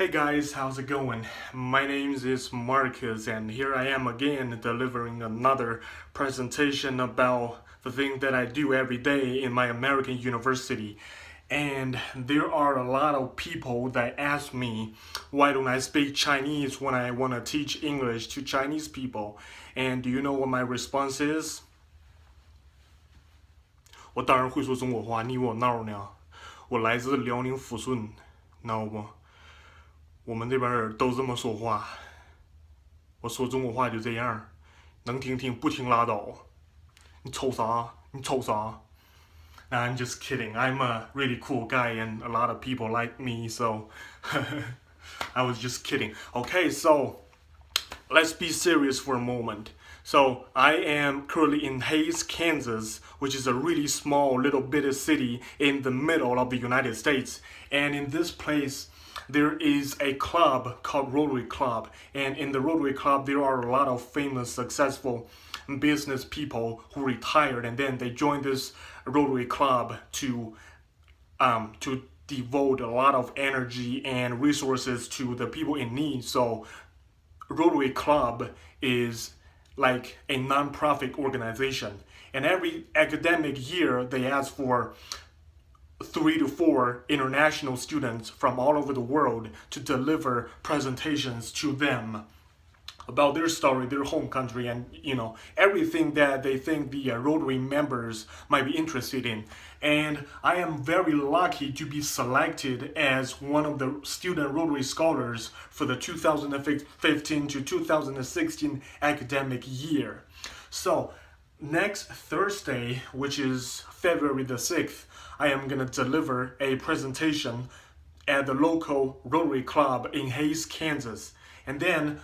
Hey guys, how's it going? My name is Marcus, and here I am again delivering another presentation about the thing that I do every day in my American university. And there are a lot of people that ask me, why don't I speak Chinese when I want to teach English to Chinese people? And do you know what my response is? 我当然会说中国话，你以为我闹呢？我来自辽宁抚顺，知道不？我们这边人都这么说话，我说中国话就这样，能听听不听拉倒。你瞅啥？你瞅啥？Nah, I'm just kidding. I'm a really cool guy and a lot of people like me, so I was just kidding. Okay, so let's be serious for a moment. So I am currently in Hays, Kansas, which is a really small little bitty city in the middle of the United States. And in this place, there is a club called Rotary Club. And in the Rotary Club, there are a lot of famous, successful business people who retired, and then they joined this Rotary Club to devote a lot of energy and resources to the people in need. So Rotary Club is like a non-profit organization, and every academic year they ask for 3 to 4 international students from all over the world to deliver presentations to them about their story, their home country, and everything that they think the Rotary members might be interested in. And I am very lucky to be selected as one of the student Rotary scholars for the 2015 to 2016 academic year. So next Thursday, which is February the 6th, I am going to deliver a presentation at the local Rotary Club in Hays, Kansas. And then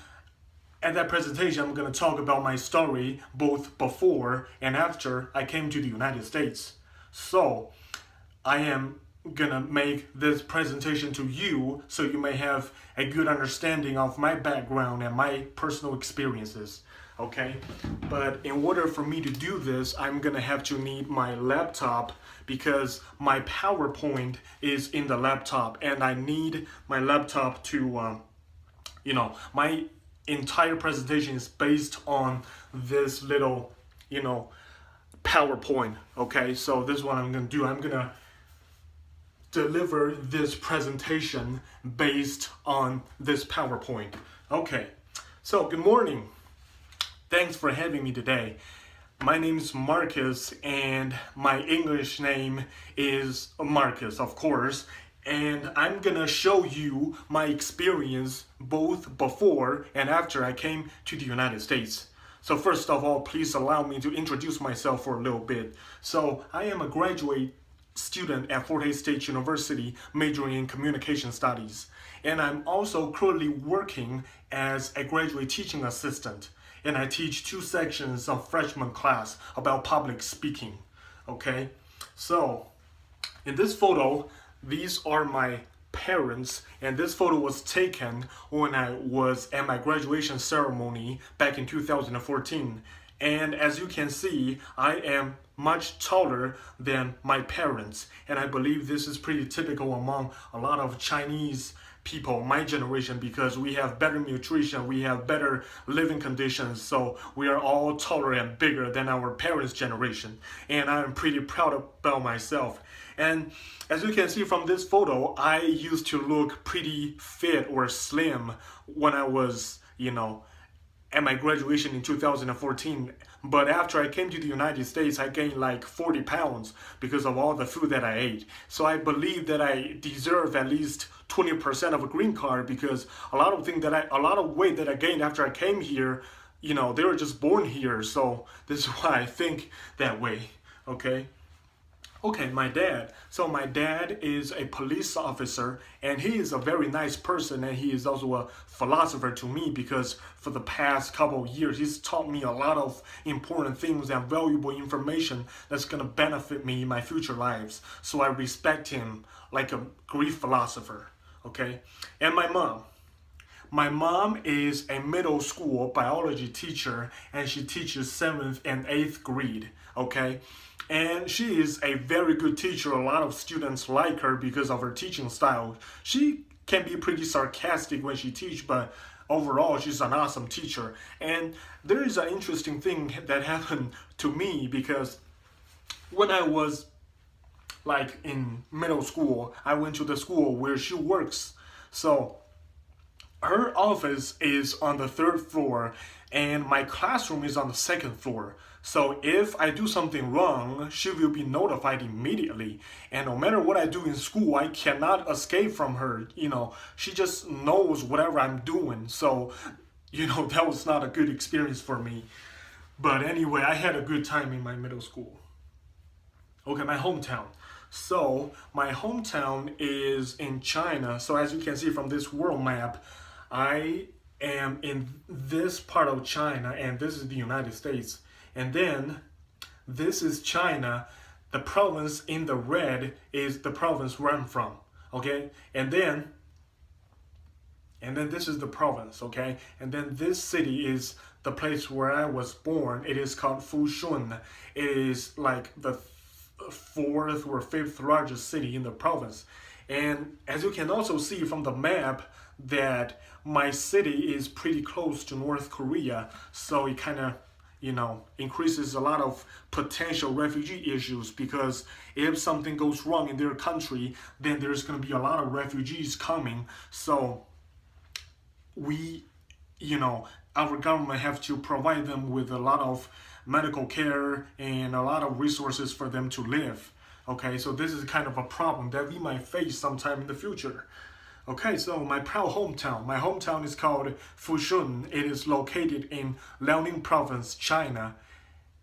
at that presentation, I'm going to talk about my story both before and after I came to the United States. So I am going to make this presentation to you so you may have a good understanding of my background and my personal experiences. Okay, but in order for me to do this, I'm gonna have to need my laptop because my PowerPoint is in the laptop, and I need my laptop to, my entire presentation is based on this little, PowerPoint. Okay, so this is what I'm gonna do. I'm gonna deliver this presentation based on this PowerPoint. Okay, so good morning. Thanks for having me today. My name is Marcus, and my English name is Marcus, of course. And I'm gonna show you my experience both before and after I came to the United States. So first of all, please allow me to introduce myself for a little bit. So I am a graduate student at Fort Hays State University, majoring in communication studies. And I'm also currently working as a graduate teaching assistant. And I teach 2 sections of freshman class about public speaking. Okay, so in this photo, these are my parents, and this photo was taken when I was at my graduation ceremony back in 2014. And as you can see, I am much taller than my parents, and I believe this is pretty typical among a lot of Chinese people, my generation, because we have better nutrition, we have better living conditions, so we are all taller and bigger than our parents' generation. And I'm pretty proud about myself. And as you can see from this photo, I used to look pretty fit or slim when I was, at my graduation in 2014. But after I came to the United States, I gained like 40 pounds because of all the food that I ate. So I believe that I deserve at least 20% of a green card, because a lot of weight that I gained after I came here, they were just born here. So this is why I think that way. Okay, my dad. So my dad is a police officer, and he is a very nice person, and he is also a philosopher to me, because for the past couple of years, he's taught me a lot of important things and valuable information that's going to benefit me in my future lives. So I respect him like a great philosopher. Okay, and my mom. My mom is a middle school biology teacher, and she teaches 7th and 8th grade, okay? And she is a very good teacher. A lot of students like her because of her teaching style. She can be pretty sarcastic when she teach, but overall she's an awesome teacher. And there is an interesting thing that happened to me, because when I was like in middle school, I went to the school where she works. So her office is on the third floor and my classroom is on the second floor. So if I do something wrong, she will be notified immediately. And no matter what I do in school, I cannot escape from her. She just knows whatever I'm doing. So, that was not a good experience for me. But anyway, I had a good time in my middle school. Okay, my hometown. So my hometown is in China. So as you can see from this world map, I am in this part of China, and this is the United States. And then this is China. The province in the red is the province where I'm from. Okay, and then this is the province. Okay, and then this city is the place where I was born. It is called Fushun. It is like the fourth or fifth largest city in the province. And as you can also see from the map, that my city is pretty close to North Korea, so it kind of increases a lot of potential refugee issues, because if something goes wrong in their country, then there's going to be a lot of refugees coming. So we, our government have to provide them with a lot of medical care and a lot of resources for them to live. Okay, so this is kind of a problem that we might face sometime in the future. Okay, so my proud hometown. My hometown is called Fushun. It is located in Liaoning Province, China.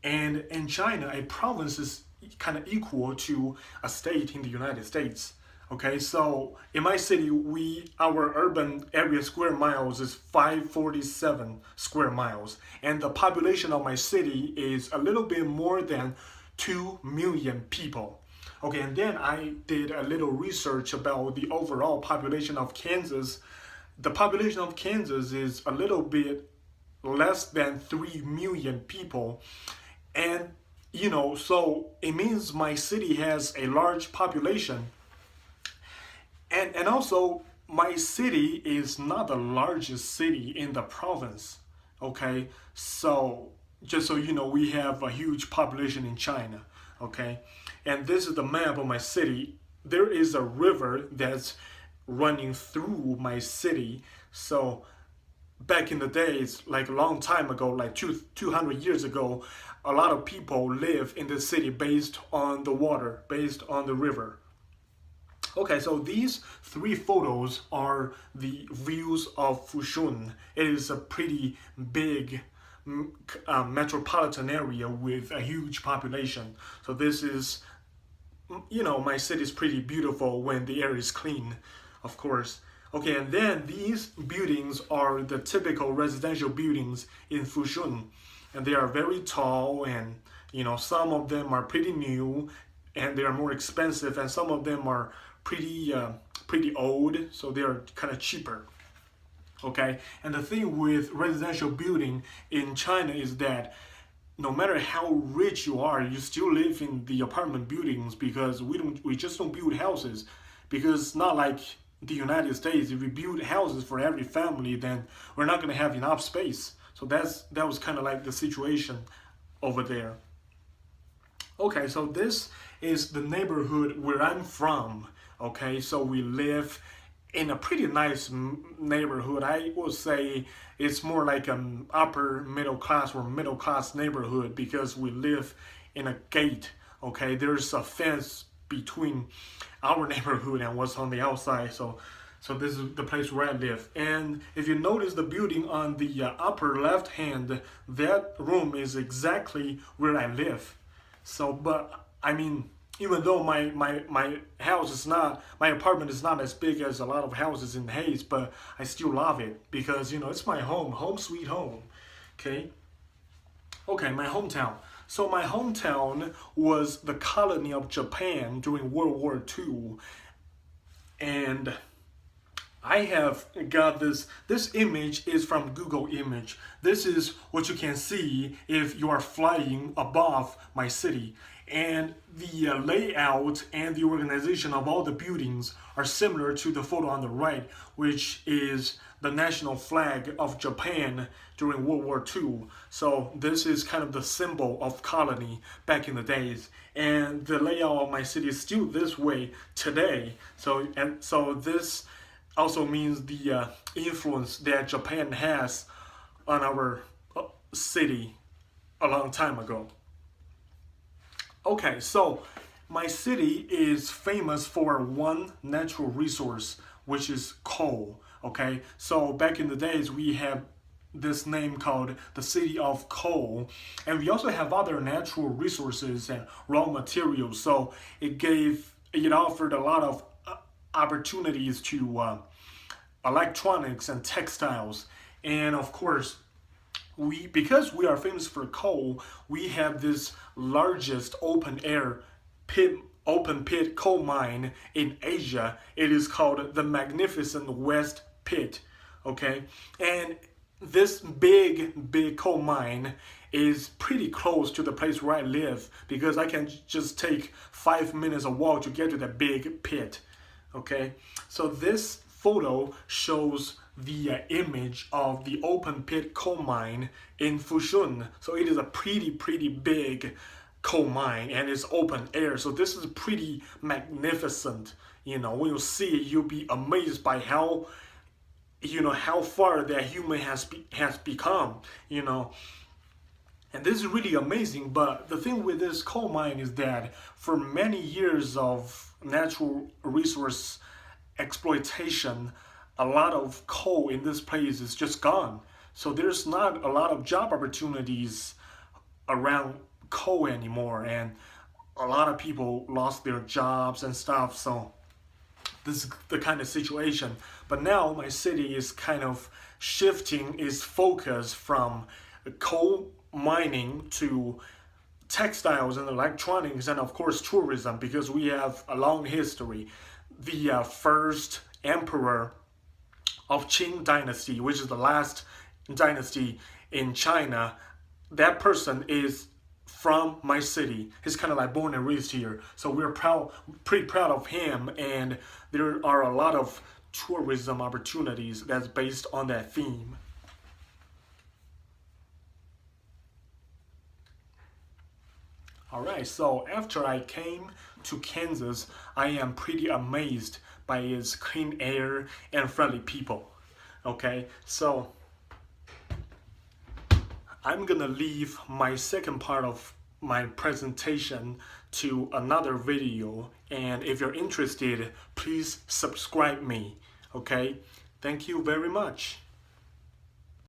And in China, a province is kind of equal to a state in the United States. Okay, so in my city, our urban area square miles is 547 square miles. And the population of my city is a little bit more than 2 million people. Okay, and then I did a little research about the overall population of Kansas. The population of Kansas is a little bit less than 3 million people. And, so it means my city has a large population. And also, my city is not the largest city in the province. Okay, so just so you know, we have a huge population in China. Okay, and this is the map of my city. There is a river that's running through my city. So back in the days, like a long time ago, like 200 years ago, a lot of people live in the city based on the water, based on the river. Okay, so these three photos are the views of Fushun. It is a pretty big metropolitan area with a huge population. So this is, my city is pretty beautiful when the air is clean, of course. Okay, and then these buildings are the typical residential buildings in Fushun. And they are very tall, and, some of them are pretty new and they are more expensive, and some of them are pretty old, so they are kind of cheaper. Okay, and the thing with residential building in China is that no matter how rich you are, you still live in the apartment buildings, because we just don't build houses, because not like the United States. If we build houses for every family, then we're not going to have enough space. So that was kind of like the situation over there. Okay, so this is the neighborhood where I'm from. Okay, so we live in a pretty nice neighborhood. I would say it's more like an upper middle class or middle class neighborhood, because we live in a gate. Okay, there's a fence between our neighborhood and what's on the outside. So this is the place where I live. And if you notice the building on the upper left hand, that room is exactly where I live. So, but I mean, even though my house is not, my apartment is not as big as a lot of houses in Hayes, but I still love it, because it's my home sweet home. Okay, my hometown. So my hometown was the colony of Japan during World War II, and I have got this image is from Google Image. This is what you can see if you are flying above my city. and the layout and the organization of all the buildings are similar to the photo on the right, which is the national flag of Japan during World War II. So this is kind of the symbol of colony back in the days, and the layout of my city is still this way today. So this also means the influence that Japan has on our city a long time ago. Okay, so my city is famous for one natural resource, which is coal. Okay, so back in the days, we have this name called the city of coal, and we also have other natural resources and raw materials. So it offered a lot of opportunities to electronics and textiles, and of course, because we are famous for coal, we have this largest open pit coal mine in Asia. It is called the Magnificent West Pit. Okay, and this big coal mine is pretty close to the place where I live, because I can just take 5 minutes of walk to get to the big pit. Okay, so this photo shows the image of the open pit coal mine in Fushun. So it is a pretty big coal mine, and it's open air. So this is pretty magnificent. When you see it, you'll be amazed by how far that human has become. And this is really amazing. But the thing with this coal mine is that for many years of natural resource exploitation, a lot of coal in this place is just gone. So there's not a lot of job opportunities around coal anymore, and a lot of people lost their jobs and stuff. So this is the kind of situation. But now my city is kind of shifting its focus from coal mining to textiles and electronics, and of course tourism, because we have a long history. The first emperor of Qing dynasty, which is the last dynasty in China, that person is from my city. He's kind of like born and raised here. So we're pretty proud of him, and there are a lot of tourism opportunities that's based on that theme. Alright, so after I came to Kansas, I am pretty amazed by its clean air and friendly people. Okay, so I'm gonna leave my second part of my presentation to another video, and if you're interested, please subscribe me. Okay, thank you very much.